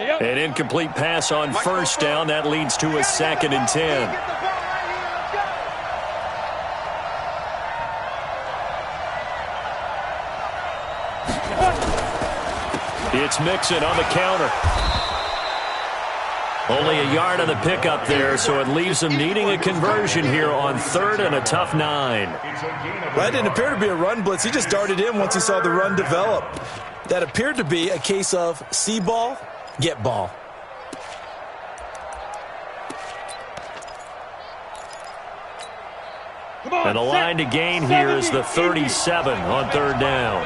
An incomplete pass on first down. That leads to a 2nd and 10. It's Mixon on the counter. Only a yard on the pickup there, so it leaves them needing a conversion here on 3rd and a tough 9. That didn't appear to be a run blitz. He just darted in once he saw the run develop. That appeared to be a case of see ball, get ball. And the line to gain here is the 37 on 3rd down.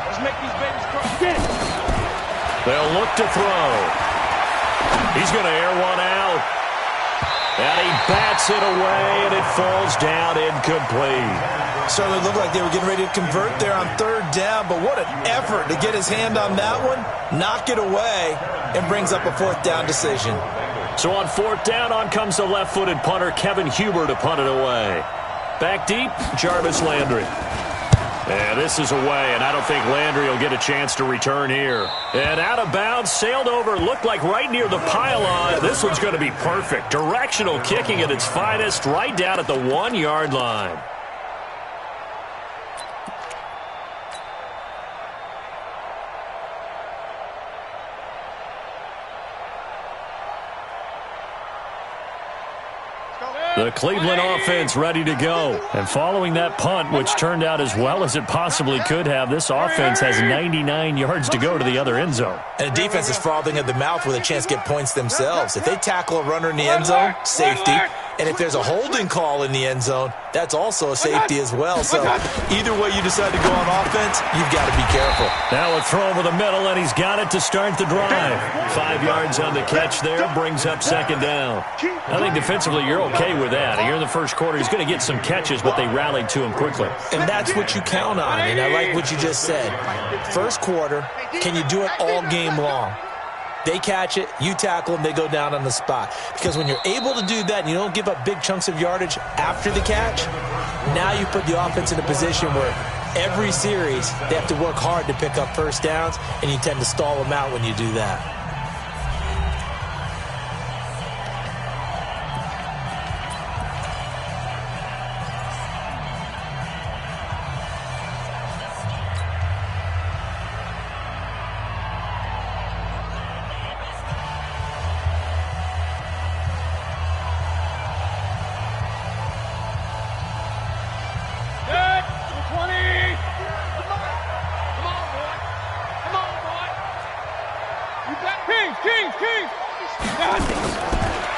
Let's make these babies cry. They'll look to throw. He's going to air one out. And he bats it away, and it falls down incomplete. Certainly looked like they were getting ready to convert there on 3rd down, but what an effort to get his hand on that one, knock it away, and brings up a 4th down decision. So on 4th down, on comes the left-footed punter, Kevin Huber, to punt it away. Back deep, Jarvis Landry. And this is away, and I don't think Landry will get a chance to return here. And out of bounds, sailed over, looked like right near the pylon. This one's going to be perfect. Directional kicking at its finest, right down at the 1-yard line. The Cleveland offense ready to go. And following that punt, which turned out as well as it possibly could have, this offense has 99 yards to go to the other end zone. And the defense is frothing at the mouth with a chance to get points themselves. If they tackle a runner in the end zone, safety. And if there's a holding call in the end zone, that's also a safety as well. So either way you decide to go on offense, you've got to be careful. Now a throw over the middle, and he's got it to start the drive. 5 yards on the catch there, brings up 2nd down. I think defensively you're okay with that. Here in the first quarter, he's going to get some catches, but they rallied to him quickly. And that's what you count on, and I like what you just said. First quarter, can you do it all game long? They catch it, you tackle them, they go down on the spot. Because when you're able to do that and you don't give up big chunks of yardage after the catch, now you put the offense in a position where every series they have to work hard to pick up first downs, and you tend to stall them out when you do that.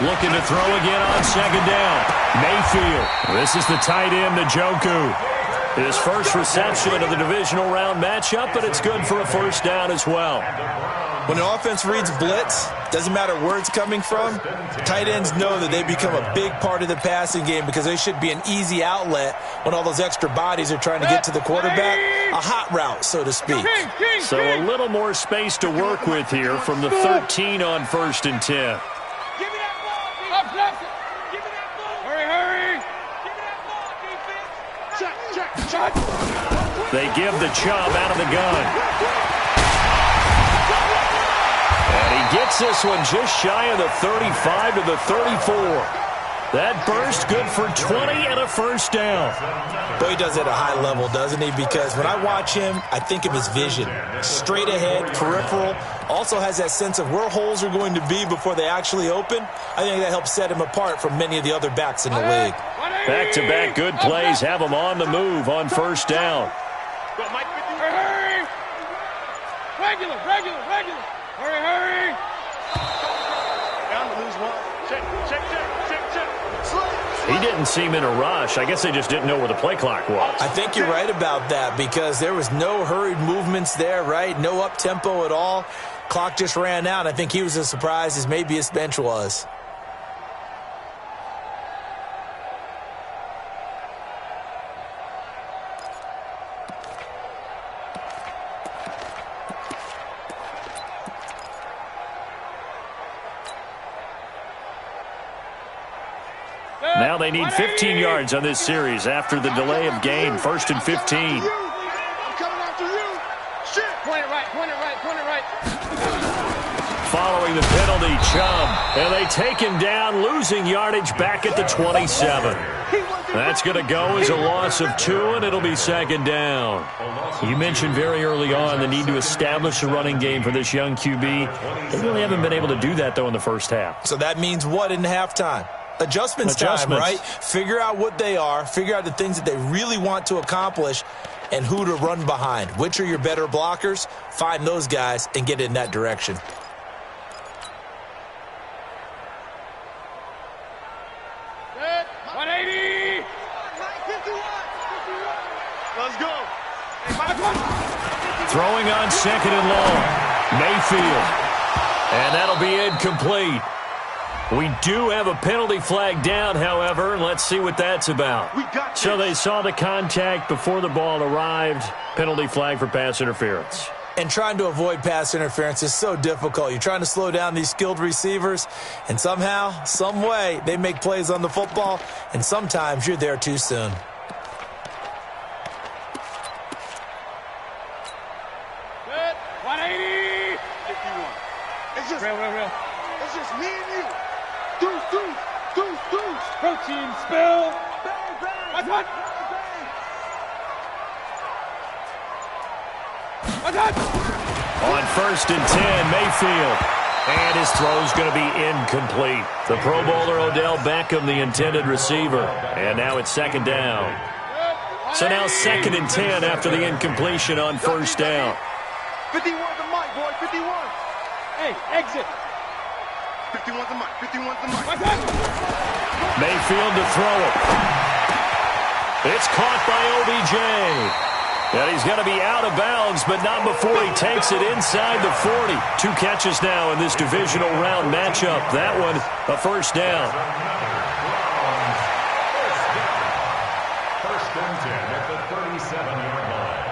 Looking to throw again on 2nd down. Mayfield. This is the tight end, Njoku. His first reception of the divisional round matchup, but it's good for a 1st down as well. When an offense reads blitz, doesn't matter where it's coming from, tight ends know that they become a big part of the passing game because they should be an easy outlet when all those extra bodies are trying to get to the quarterback. A hot route, so to speak. So a little more space to work with here from the 13 on 1st and 10. They give the Chubb out of the gun. And he gets this one just shy of the 35 to the 34. That burst good for 20 and a 1st down. Boy, he does it at a high level, doesn't he? Because when I watch him, I think of his vision. Straight ahead, peripheral. Also has that sense of where holes are going to be before they actually open. I think that helps set him apart from many of the other backs in the league. Back-to-back good plays have him on the move on 1st down. Hurry! Regular. Hurry! Down to lose one. Check. He didn't seem in a rush. I guess they just didn't know where the play clock was. I think you're right about that because there was no hurried movements there, right? No up-tempo at all. Clock just ran out. I think he was as surprised as maybe his bench was. Now they need 15 yards on this series after the delay of game. 1st and 15. I'm coming after you. Shit. Point it right. the penalty, Chubb. And they take him down, losing yardage back at the 27. That's going to go as a loss of 2, and it'll be second down. You mentioned very early on the need to establish a running game for this young QB. They really haven't been able to do that, though, in the first half. So that means what in halftime? Adjustments time, right? Figure out what they are, figure out the things that they really want to accomplish, and who to run behind. Which are your better blockers? Find those guys and get in that direction. Good. 180. Let's go. Throwing on second and long. Mayfield. And that'll be incomplete. We do have a penalty flag down, however, and let's see what that's about. So they saw the contact before the ball arrived. Penalty flag for pass interference. And trying to avoid pass interference is so difficult. You're trying to slow down these skilled receivers, and somehow, some way, they make plays on the football, and sometimes you're there too soon. Good. 180. 51. It's just real. It's just me and you. Deuce. Protein spill. Bang. What? On first and 10, Mayfield. And his throw's going to be incomplete. The Pro Bowler Odell Beckham, the intended receiver. And now it's second down. So now second and 10 after the incompletion on first down. 51 the mic, boy. 51. Hey, exit. 51 the mic. 51 the mic. Mayfield to throw it. It's caught by OBJ. And he's going to be out of bounds, but not before he takes it inside the 40. 2 catches now in this divisional round matchup. That one, a first down. First and 10 at the 37-yard line.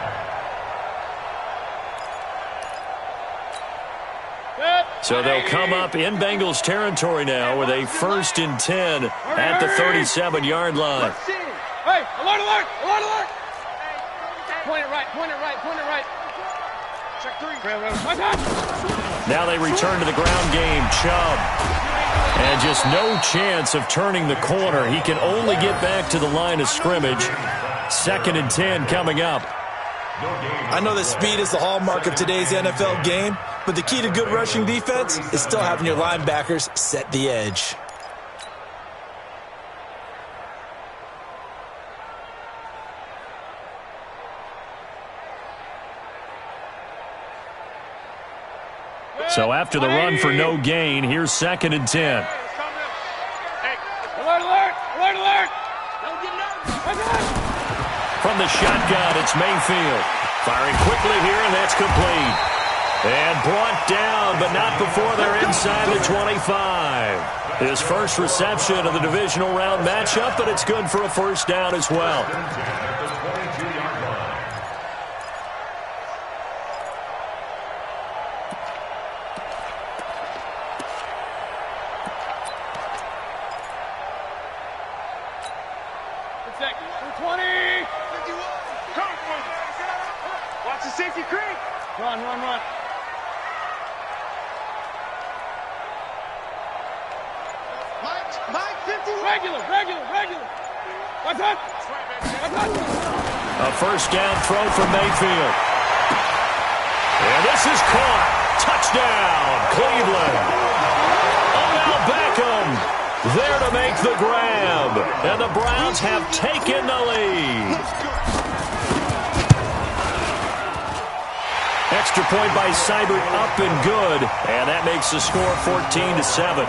So they'll come up in Bengals territory now with a first and 10 at the 37-yard line. Hey, alert. Point it right. Check 3. Now they return to the ground game. Chubb. And just no chance of turning the corner. He can only get back to the line of scrimmage. Second and 10 coming up. I know that speed is the hallmark of today's NFL game, but the key to good rushing defense is still having your linebackers set the edge. So after the run for no gain, here's second and 10. Alert. Don't get nervous. From the shotgun, it's Mayfield. Firing quickly here, and that's complete. And brought down, but not before they're inside the 25. His first reception of the divisional round matchup, but it's good for a first down as well. Watch the safety creep. Run. Mike, 50. Regular. What's that? A first down throw from Mayfield. And this is caught. Touchdown, Cleveland. Odell Beckham there to make the grab. And the Browns have taken the lead. Extra point by Seibert, up and good. And that makes the score 14-7.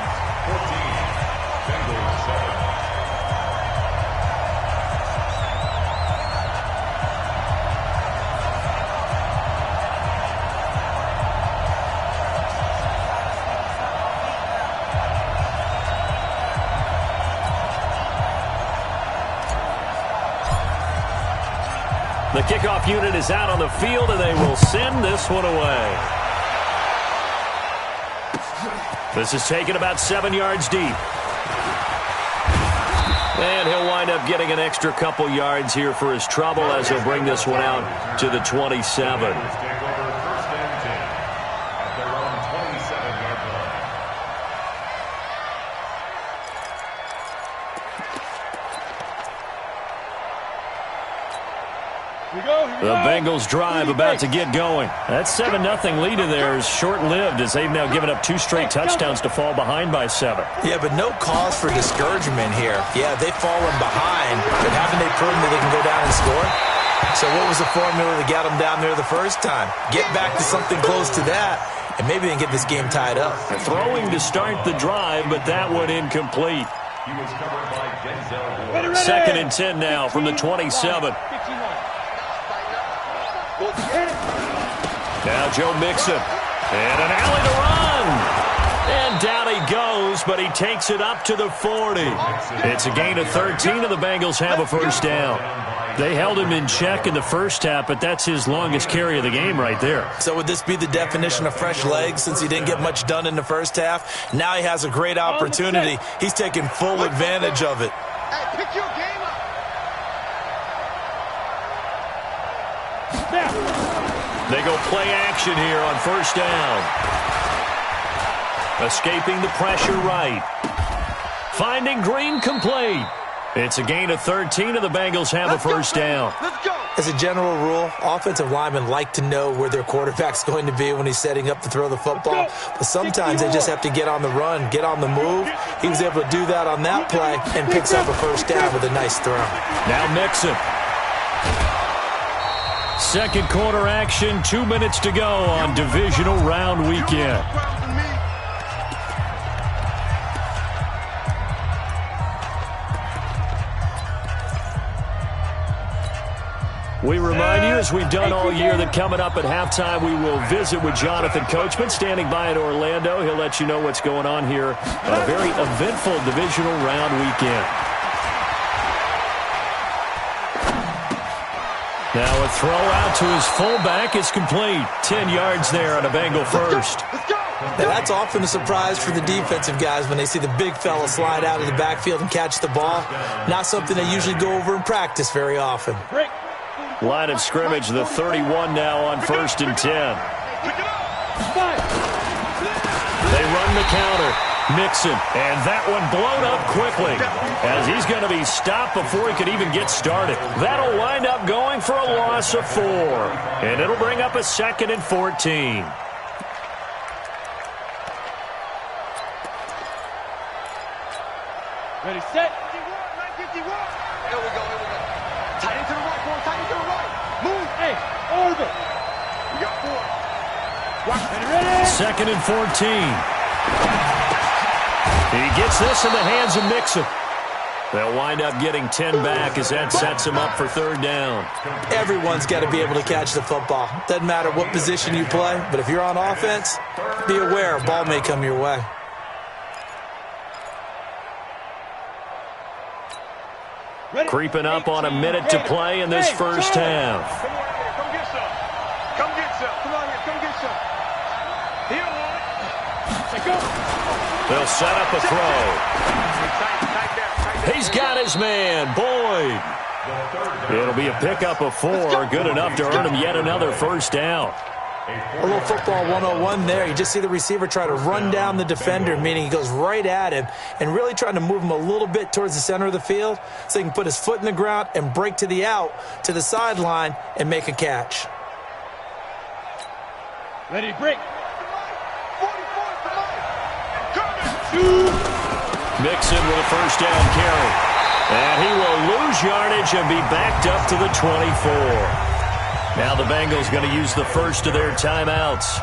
The kickoff unit is out on the field, and they will send this one away. This is taken about 7 yards deep. And he'll wind up getting an extra couple yards here for his trouble as he'll bring this one out to the 27. The Bengals drive about to get going. That 7-0 lead of theirs short-lived as they've now given up 2 straight touchdowns to fall behind by 7. Yeah, but no cause for discouragement here. Yeah, they've fallen behind, but haven't they proven that they can go down and score? So what was the formula that got them down there the first time? Get back to something close to that, and maybe they can get this game tied up. Throwing to start the drive, but that one incomplete. He was covered by Denzel. 2nd and 10 now from the 27. Now Joe Mixon. And an alley to run. And down he goes, but he takes it up to the 40. It's a gain of 13, and the Bengals have a first down. They held him in check in the first half, but that's his longest carry of the game right there. So would this be the definition of fresh legs since he didn't get much done in the first half? Now he has a great opportunity. He's taking full advantage of it. Hey, pick your game up. They go play action here on first down. Escaping the pressure right. Finding Green complete. It's a gain of 13, and the Bengals have a first down. Let's go. As a general rule, offensive linemen like to know where their quarterback's going to be when he's setting up to throw the football. But sometimes they just have to get on the run, get on the move. He was able to do that on that play and picks up a first down with a nice throw. Now Mixon. Second quarter action, 2 minutes to go on divisional round weekend. We remind you, as we've done all year, that coming up at halftime, we will visit with Jonathan Coachman, standing by in Orlando. He'll let you know what's going on here. A very eventful divisional round weekend. Now a throw out to his fullback is complete. 10 yards there on a Bengal first. Now that's often a surprise for the defensive guys when they see the big fella slide out of the backfield and catch the ball. Not something they usually go over in practice very often. Line of scrimmage, the 31 now on 1st and 10. They run the counter. Mixon, and that one blown up quickly as he's going to be stopped before he could even get started. That'll wind up going for a loss of 4, and it'll bring up a 2nd and 14. Ready, set. 951. Here we go. Tight into the right, boy. Tight into the right. Move. Hey, over. We got 4. Ready. 2nd and 14. He gets this in the hands of Mixon. They'll wind up getting 10 back as that sets him up for 3rd down. Everyone's got to be able to catch the football. Doesn't matter what position you play, but if you're on offense, be aware a ball may come your way. Creeping up on a minute to play in this first half. Come on here. Come get some. Come get some. Come on here. Come get some. Here, one. Let's go. They'll set up a throw. He's got his man, Boyd. It'll be a pickup of 4, good enough to earn him yet another first down. A little football 101 there. You just see the receiver try to run down the defender, meaning he goes right at him and really trying to move him a little bit towards the center of the field so he can put his foot in the ground and break to the out, to the sideline, and make a catch. Ready, break. 44. Mixon with a first down carry. And he will lose yardage and be backed up to the 24. Now the Bengals going to use the first of their timeouts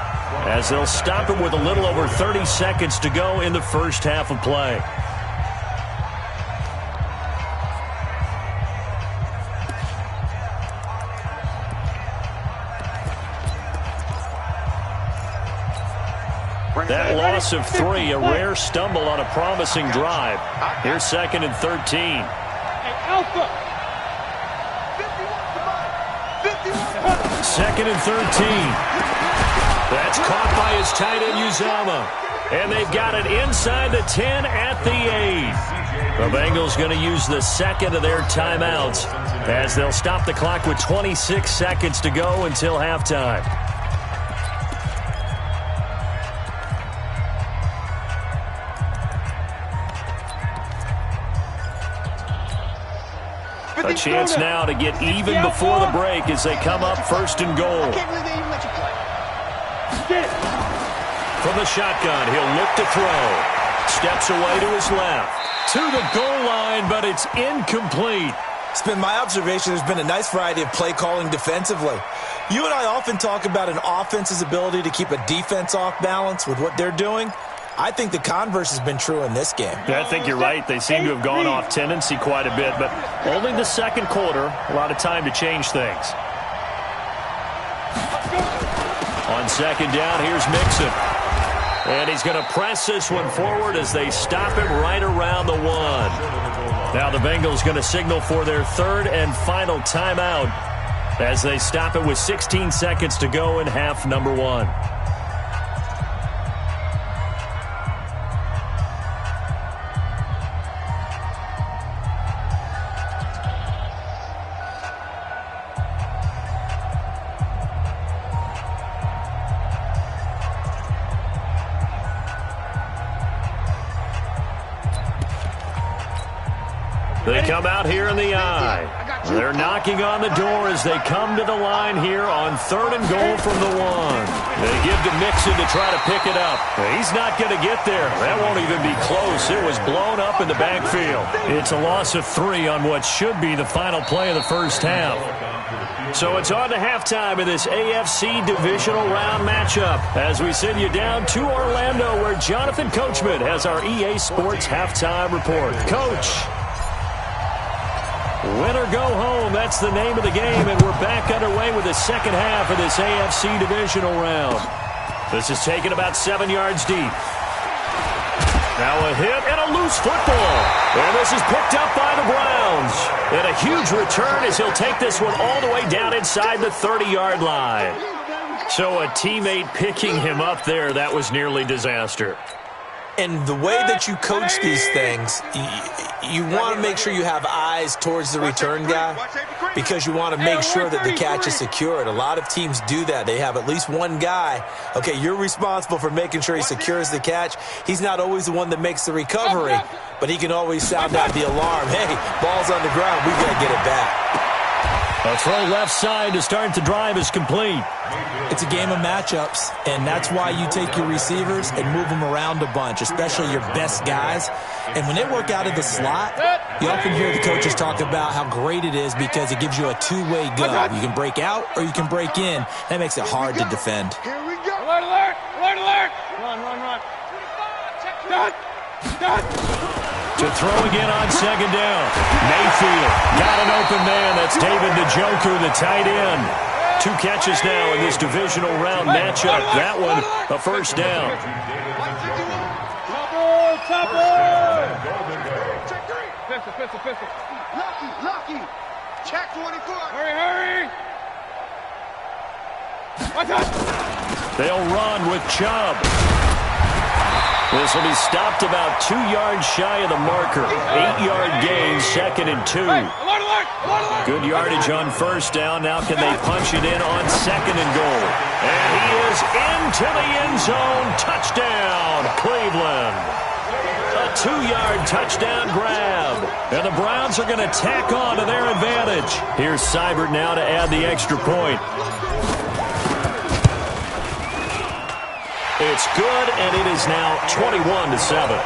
as they'll stop it with a little over 30 seconds to go in the first half of play. That loss of 3, a rare stumble on a promising drive. Here's 2nd and 13. Hey, Alpha. 2nd and 13. That's caught by his tight end, Uzama. And they've got it inside the 10 at the 8. The Bengals going to use the 2nd of their timeouts as they'll stop the clock with 26 seconds to go until halftime. A chance now to get even before the break as they come up first and goal. I can't believe they even let you play. Get it. From the shotgun, he'll look to throw. Steps away to his left. To the goal line, but it's incomplete. It's been my observation there's been a nice variety of play calling defensively. You and I often talk about an offense's ability to keep a defense off balance with what they're doing. I think the converse has been true in this game. Yeah, I think you're right. They seem to have gone off tendency quite a bit, but only the second quarter, a lot of time to change things. On second down, here's Mixon. And he's going to press this one forward as they stop him right around the 1. Now the Bengals going to signal for their third and final timeout as they stop it with 16 seconds to go in half number 1. They come out here in the eye. They're knocking on the door as they come to the line here on third and goal from the 1. They give to Mixon to try to pick it up. He's not going to get there. That won't even be close. It was blown up in the backfield. It's a loss of 3 on what should be the final play of the first half. So it's on to halftime of this AFC divisional round matchup as we send you down to Orlando where Jonathan Coachman has our EA Sports halftime report. Coach. Win or go home, that's the name of the game, and we're back underway with the second half of this AFC divisional round. This is taken about 7 yards deep. Now a hit and a loose football. And this is picked up by the Browns. And a huge return as he'll take this one all the way down inside the 30-yard line. So a teammate picking him up there, that was nearly disaster. And the way that you coach these things, you want to make sure you have eyes towards the return guy because you want to make sure that the catch is secured. A lot of teams do that. They have at least one guy. Okay, you're responsible for making sure he secures the catch. He's not always the one that makes the recovery, but he can always sound out the alarm. Hey, ball's on the ground. We've got to get it back. A throw left side to start the drive is complete. It's a game of matchups, and that's why you take your receivers and move them around a bunch, especially your best guys. And when they work out of the slot, you often hear the coaches talk about how great it is because it gives you a two-way go. You can break out or you can break in. That makes it hard to defend. Here we go. Alert, alert, alert, alert. Run. Done. To throw again on second down. Mayfield got an open man. That's David Njoku, the tight end. 2 catches now in this divisional round matchup. That one, a first down. Topper. Check 3. Pistol. Lucky. Check 24. Hurry. Watch out. They'll run with Chubb. This will be stopped about 2 yards shy of the marker. 8-yard gain, 2nd and 2. Alert. Good yardage on first down. Now can they punch it in on 2nd and goal? And he is into the end zone. Touchdown, Cleveland. A 2-yard touchdown grab. And the Browns are going to tack on to their advantage. Here's Seibert now to add the extra point. It's good, and it is now 21-7.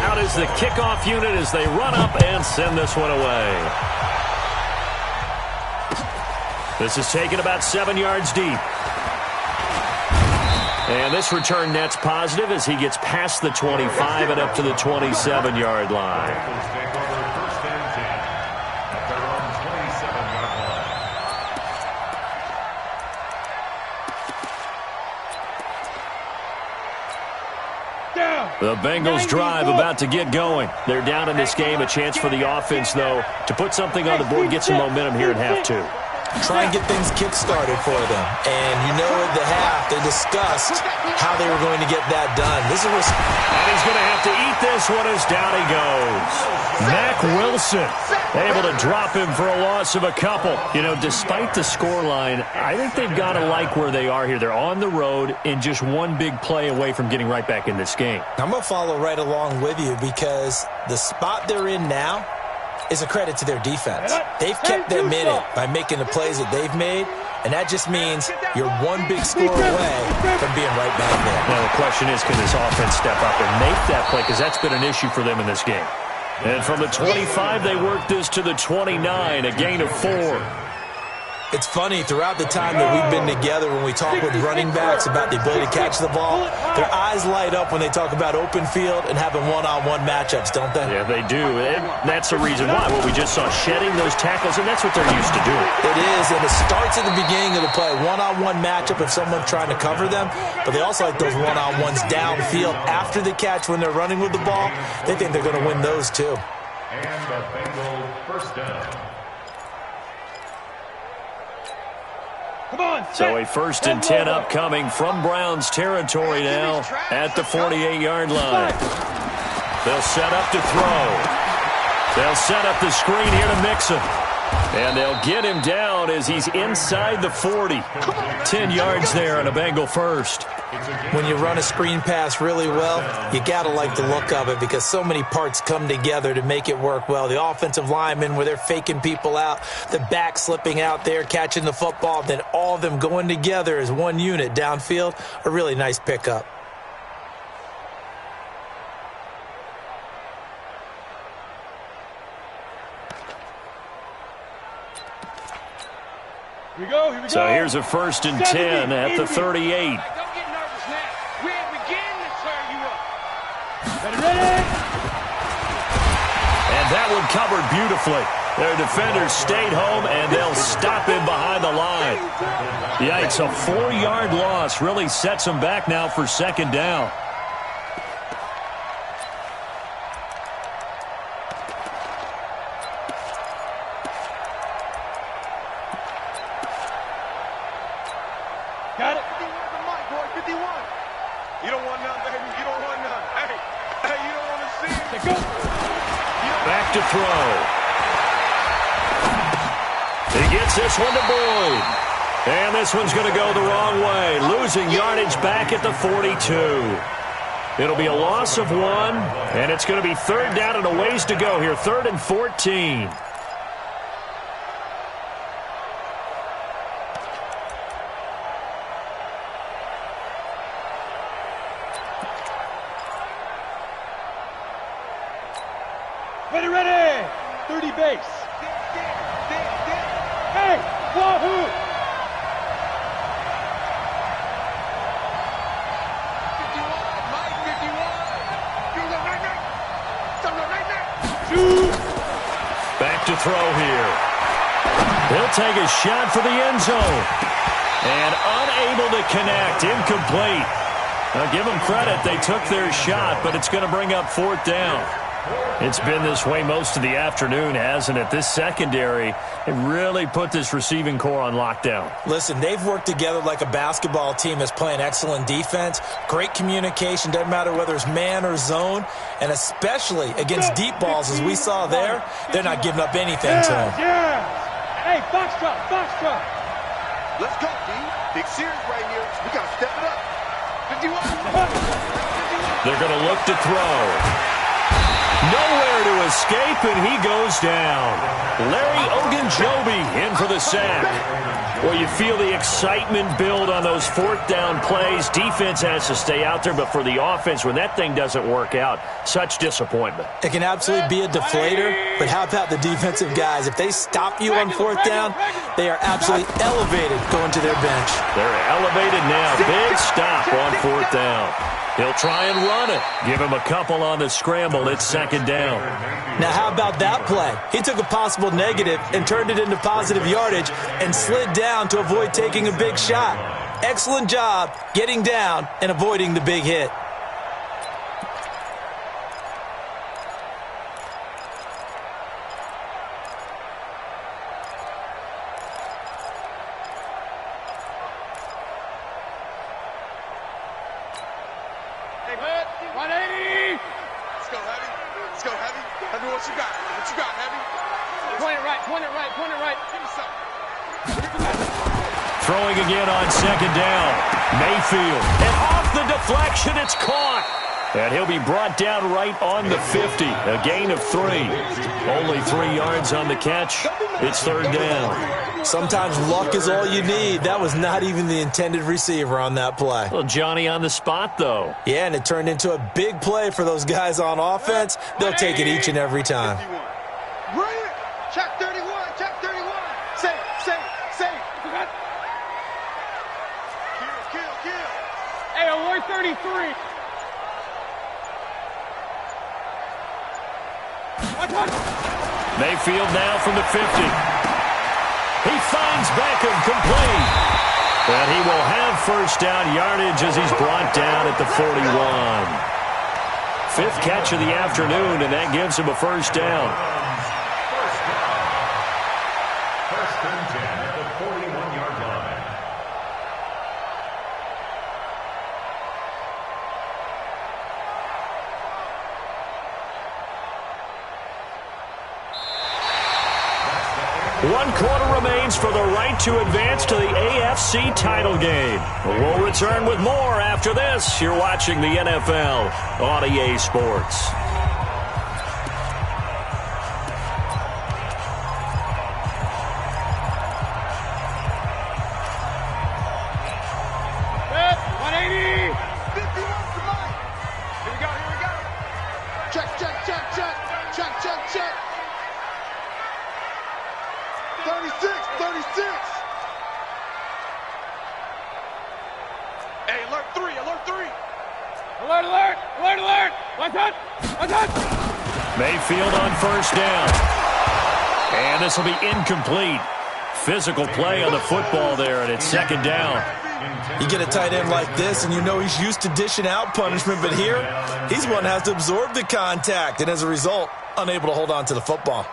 Out is the kickoff unit as they run up and send this one away. This is taken about 7 yards deep. And this return net's positive as he gets past the 25 and up to the 27-yard line. The Bengals drive about to get going. They're down in this game. A chance for the offense, though, to put something on the board, get some momentum here in half 2. try and get things kick-started for them. And you know at the half, they discussed how they were going to get that done. This is and he's going to have to eat this one as down he goes. Mac Wilson able to drop him for a loss of a couple. You know, despite the scoreline, I think they've got to like where they are here. They're on the road and just one big play away from getting right back in this game. I'm going to follow right along with you because the spot they're in now is a credit to their defense. They've kept them in it by making the plays that they've made, and that just means you're one big score away from being right back there. Now, the question is, can this offense step up and make that play? Because that's been an issue for them in this game. And from the 25, they work this to the 29, a gain of 4. It's funny, throughout the time that we've been together, when we talk with running backs about the ability to catch the ball, their eyes light up when they talk about open field and having one-on-one matchups, don't they? Yeah, they do. And that's the reason why. Well, we just saw shedding those tackles, and that's what they're used to doing. It is, and it starts at the beginning of the play. One-on-one matchup if someone's trying to cover them, but they also like those one-on-ones downfield after the catch when they're running with the ball. They think they're going to win those, too. And the Bengals first down. So a 1st and 10 upcoming from Browns territory now at the 48-yard line. They'll set up to throw. They'll set up the screen here to Mixon. And they'll get him down as he's inside the 40. 10 yards there and a Bengal first. When you run a screen pass really well, you got to like the look of it because so many parts come together to make it work well. The offensive linemen, where they're faking people out, the back slipping out there, catching the football, then all of them going together as one unit downfield, a really nice pickup. Here we go, here we go. So here's a 1st and 10 at the 38. And that one covered beautifully. Their defenders stayed home, and they'll stop him behind the line. Yikes, a 4-yard loss really sets them back now for 2nd down. Got it. 51. You don't want none, baby. You don't want none. Hey, you don't want to see it. Let's go. Back to throw. He gets this one to Boyd. And this one's going to go the wrong way. Losing yardage back at the 42. It'll be a loss of 1, and it's going to be 3rd down and a ways to go here. 3rd and 14. Ready. 30 base. Hey, wahoo! 51. Back to throw here. He'll take a shot for the end zone. And unable to connect. Incomplete. Now give them credit. They took their shot, but it's going to bring up 4th down. It's been this way most of the afternoon, hasn't it? This secondary, it really put this receiving core on lockdown. Listen, they've worked together like a basketball team that's playing excellent defense. Great communication, doesn't matter whether it's man or zone, and especially against deep balls, as we saw there, they're not giving up anything to them. Yeah. Hey, foxtrot. Let's go, D. Big series right here. We got to step it up. 51. They're going to look to throw. Nowhere to escape, and he goes down. Larry Ogunjobi in for the sack. Well, you feel the excitement build on those 4th down plays. Defense has to stay out there, but for the offense, when that thing doesn't work out, such disappointment. It can absolutely be a deflator, but how about the defensive guys? If they stop you on 4th down, they are absolutely elevated going to their bench. They're elevated now. Big stop on 4th down. He'll try and run it. Give him a couple on the scramble. It's 2nd down. Now, how about that play? He took a possible negative and turned it into positive yardage and slid down to avoid taking a big shot. Excellent job getting down and avoiding the big hit. 180. Let's go, Heavy. Let's go, Heavy. Heavy, what you got? What you got, Heavy? Point it right, point it right, point it right. Give me something. Throwing again on second down. Mayfield. And off the deflection, it's caught. And he'll be brought down right on the 50. A gain of 3. Only 3 yards on the catch. It's third down. Sometimes luck is all you need. That was not even the intended receiver on that play. Well, Johnny on the spot, though. Yeah, and it turned into a big play for those guys on offense. They'll take it each and every time. Bring it. Check 31. Check 31. Safe. Kill. Hey, alert 33. Mayfield now from the 50. He finds Beckham complete. And he will have first down yardage as he's brought down at the 41. 5th catch of the afternoon, and that gives him a first down. First and 10 at the 41-yard line. One quarter remains for the right to advance to the AFC title game. We'll return with more after this. You're watching the NFL on EA Sports. Set, 180. 51 tonight. Here we go. Check. 36. Hey, alert 3. Alert. One touch. Mayfield on first down. And this will be incomplete. Physical play on the football there, and it's second down. You get a tight end like this, and you know he's used to dishing out punishment, but here, he's one that has to absorb the contact, and as a result, unable to hold on to the football.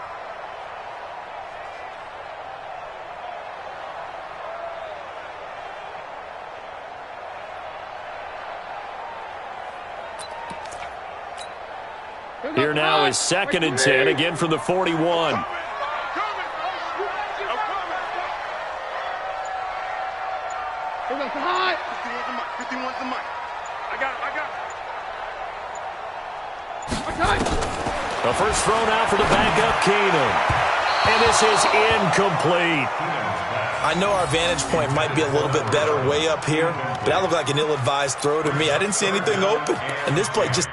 Here now is second and 10, again from the 41. Hot. 51's the mic. I got it. The first thrown out for the backup, Keenum. And this is incomplete. I know our vantage point might be a little bit better way up here, but that looked like an ill-advised throw to me. I didn't see anything open, and this play just...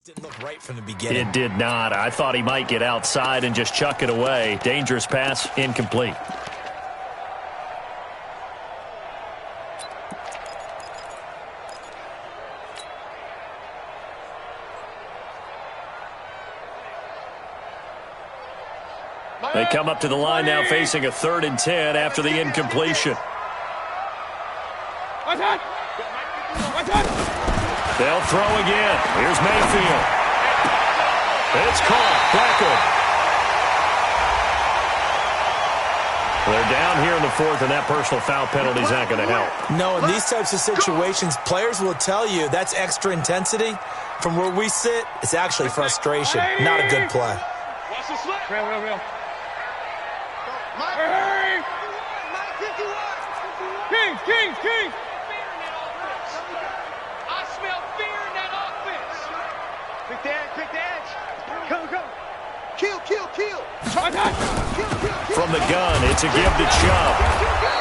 didn't look right from the beginning. It did not. I thought he might get outside and just chuck it away. Dangerous pass, incomplete. They come up to the line now facing a 3rd and 10 after the incompletion. They'll throw again. Here's Mayfield. It's caught. Beckham. They're down here in the 4th, and that personal foul penalty is not going to help. No, in these types of situations, players will tell you that's extra intensity. From where we sit, it's actually frustration. Not a good play. Watch the slip. Real. Mike. Hey. Mike 51. King. I smell fear in that offense. Quick the edge. Go. Kill. From the gun, it's a give to Chubb.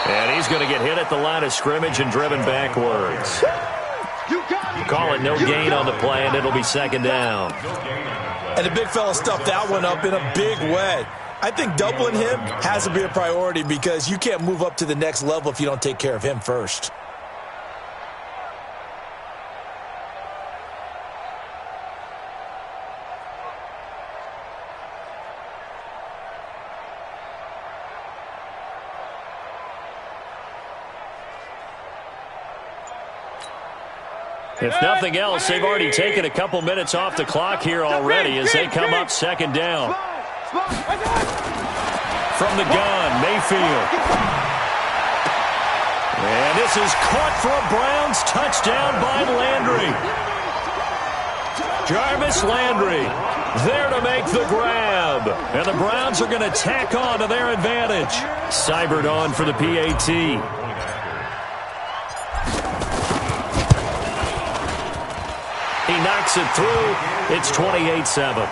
And he's going to get hit at the line of scrimmage and driven backwards. Call it no gain on the play, and it'll be second down. And the big fella stuffed that one up in a big way. I think doubling him has to be a priority because you can't move up to the next level if you don't take care of him first. If nothing else, they've already taken a couple minutes off the clock here already as they come up second down. From the gun, Mayfield. And this is caught for a Browns touchdown by Landry. Jarvis Landry there to make the grab. And the Browns are going to tack on to their advantage. Seibert on for the PAT. He knocks it through. It's 28-7.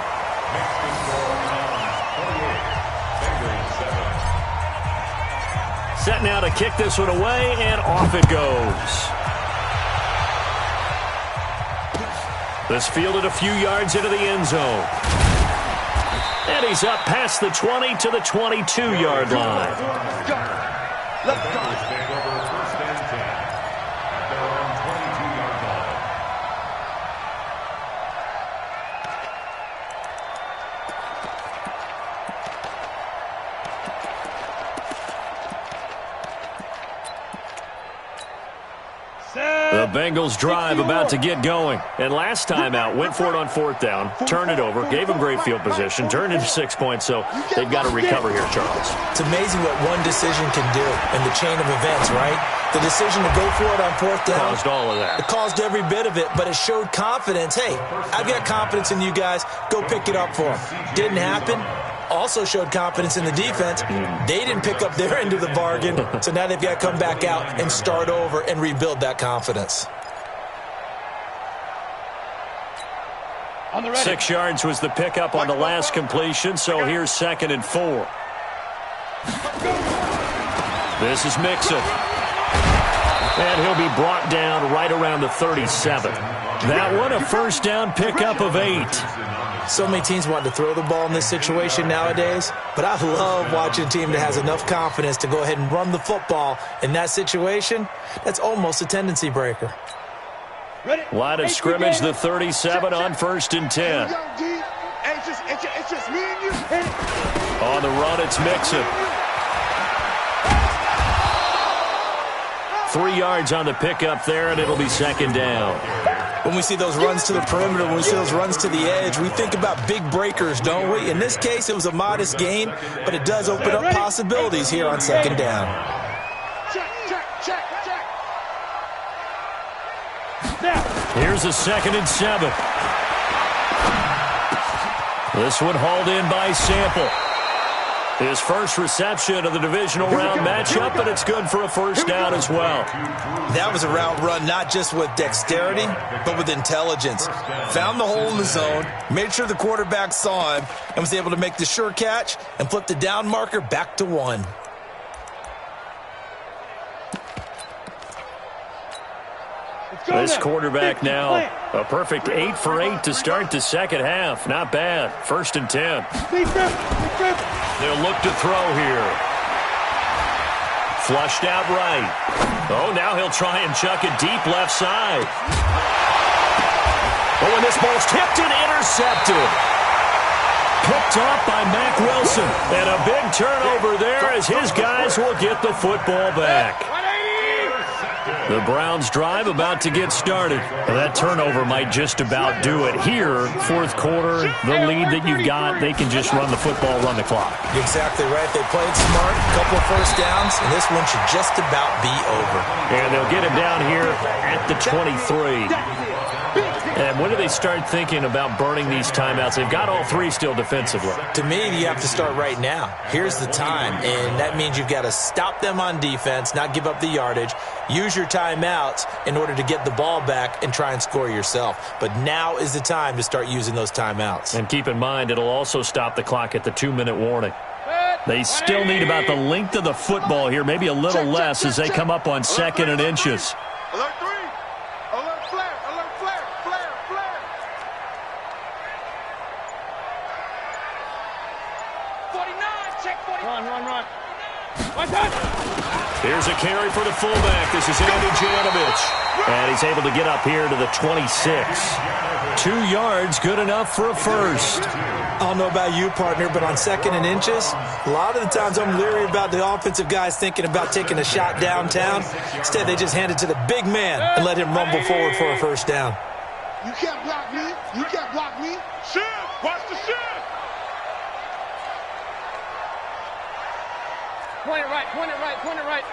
Set now to kick this one away, and off it goes. This fielded a few yards into the end zone. And he's up past the 20 to the 22-yard line. Let's go. Take over first and 10 at their own 22-yard line. The Bengals drive about to get going. And last time out, went for it on fourth down, turned it over, gave them great field position, turned into 6 points, so they've got to recover here, Charles. It's amazing what one decision can do in the chain of events, right? The decision to go for it on fourth down. Caused all of that. It caused every bit of it, but it showed confidence. Hey, I've got confidence in you guys. Go pick it up for them. Didn't happen. Also showed confidence in the defense. They didn't pick up their end of the bargain, so now they've got to come back out and start over and rebuild that confidence. 6 yards was the pickup on the last completion, so here's 2nd and 4. This is Mixon. And he'll be brought down right around the 37. That one a first down pickup of 8. So many teams want to throw the ball in this situation nowadays, but I love watching a team that has enough confidence to go ahead and run the football. In that situation, that's almost a tendency breaker. Line of scrimmage, the 37 on 1st and 10. It's just me and you. On the run, it's Mixon. 3 yards on the pickup there, and it'll be 2nd down. When we see those runs to the perimeter, when we see those runs to the edge, we think about big breakers, don't we? In this case, it was a modest gain, but it does open up possibilities here on 2nd down. Check. Here's a 2nd and 7. This one hauled in by Sample. His first reception of the divisional round matchup, but it's good for a first down as well. That was a route run not just with dexterity, but with intelligence. Found the hole in the zone, made sure the quarterback saw him, and was able to make the sure catch and flip the down marker back to 1. This quarterback now, a perfect 8 for 8 to start the second half. Not bad. 1st and 10. They'll look to throw here. Flushed out right. Oh, now he'll try and chuck it deep left side. Oh, and this ball's tipped and intercepted. Picked off by Mack Wilson. And a big turnover there as his guys will get the football back. The Browns drive about to get started. That turnover might just about do it here. 4th quarter, the lead that you've got, they can just run the football, run the clock. Exactly right. They played smart, a couple of first downs, and this one should just about be over. And they'll get him down here at the 23. And when do they start thinking about burning these timeouts? They've got all 3 still defensively. To me, you have to start right now. Here's the time, and that means you've got to stop them on defense, not give up the yardage, use your timeouts in order to get the ball back and try and score yourself. But now is the time to start using those timeouts. And keep in mind, it'll also stop the clock at the 2-minute warning. They still need about the length of the football here, maybe a little less as they come up on 2nd and inches. Alert 3. Alert flare. Alert flare. Flare. 49, check 40. Run. What's that? Here's a carry for the fullback. This is Andy Janovich. And he's able to get up here to the 26. 2 yards, good enough for a first. I don't know about you, partner, but on 2nd and inches, a lot of the times I'm leery about the offensive guys thinking about taking a shot downtown. Instead, they just hand it to the big man and let him rumble forward for a first down. You can't block me. You can't block me. Shift. Watch the shift. Point it right, point it right, point it right.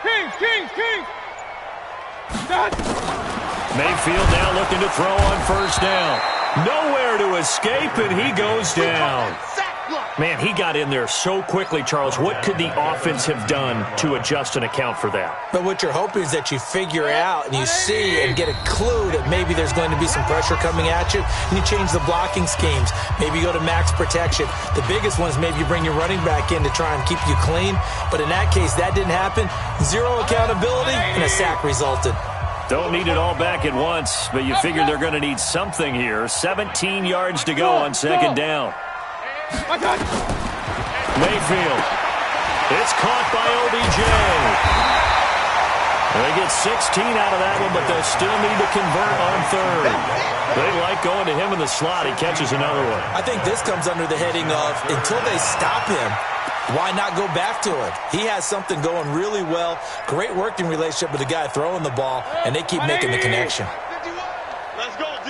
King. Done. Mayfield now looking to throw on first down. Nowhere to escape, and he goes down. Man, he got in there so quickly, Charles. What could the offense have done to adjust and account for that? But what you're hoping is that you figure out and you see and get a clue that maybe there's going to be some pressure coming at you, and you change the blocking schemes. Maybe you go to max protection. The biggest one is maybe you bring your running back in to try and keep you clean. But in that case, that didn't happen. 0 accountability, and a sack resulted. Don't need it all back at once, but you figure they're going to need something here. 17 yards to go on 2nd down. Mayfield. It's caught by OBJ. They get 16 out of that one, but they'll still need to convert on 3rd. They like going to him in the slot. He catches another one. I think this comes under the heading of until they stop him, why not go back to it? He has something going really well. Great working relationship with the guy throwing the ball, and they keep making the connection. Let's go, D.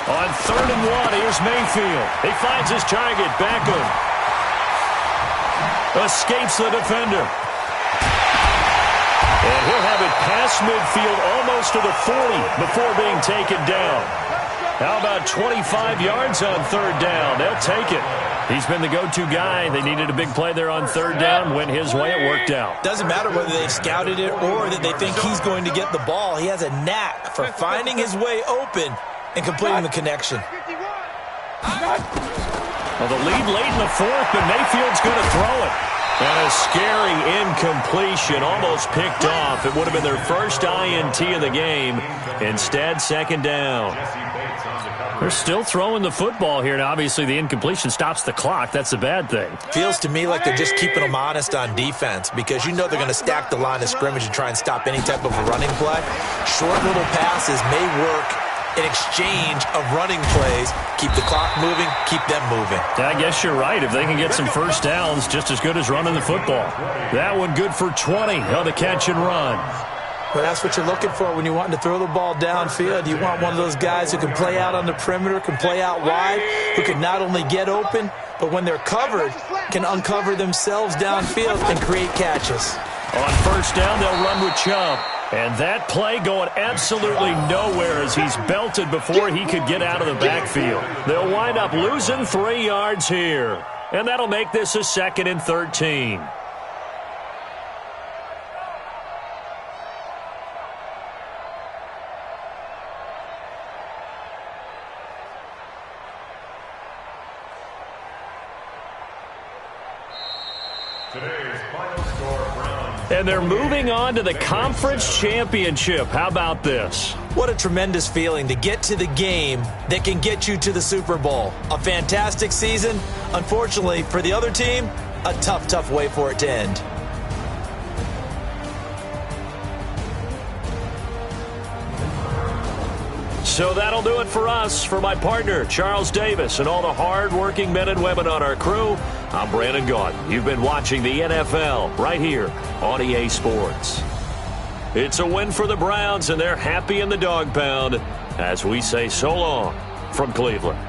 On 3rd and 1, here's Mayfield. He finds his target, Beckham. Escapes the defender. And he'll have it past midfield almost to the 40 before being taken down. How about 25 yards on 3rd down? They'll take it. He's been the go-to guy. They needed a big play there on 3rd down. Went his way. It worked out. Doesn't matter whether they've scouted it or that they think he's going to get the ball. He has a knack for finding his way open and completing the connection. Well, the lead late in the 4th, but Mayfield's going to throw it. And a scary incompletion, almost picked off. It would have been their first INT of the game. Instead, 2nd down. They're still throwing the football here, and obviously the incompletion stops the clock. That's a bad thing. Feels to me like they're just keeping them honest on defense because you know they're going to stack the line of scrimmage and try and stop any type of a running play. Short little passes may work in exchange of running plays. Keep the clock moving, keep them moving. I guess you're right. If they can get some first downs, just as good as running the football. That one good for 20 on the catch and run. Well, that's what you're looking for when you're wanting to throw the ball downfield. You want one of those guys who can play out on the perimeter, can play out wide, who can not only get open, but when they're covered, can uncover themselves downfield and create catches. On first down, they'll run with Chubb. And that play going absolutely nowhere as he's belted before he could get out of the backfield. They'll wind up losing 3 yards here. And that'll make this a 2nd and 13. Today's final score, Browns. And they're moving on to the conference championship. How about this? What a tremendous feeling to get to the game that can get you to the Super Bowl. A fantastic season. Unfortunately, for the other team, a tough way for it to end. So that'll do it for us. For my partner, Charles Davis, and all the hard-working men and women on our crew, I'm Brandon Gaudin. You've been watching the NFL right here on EA Sports. It's a win for the Browns, and they're happy in the dog pound as we say so long from Cleveland.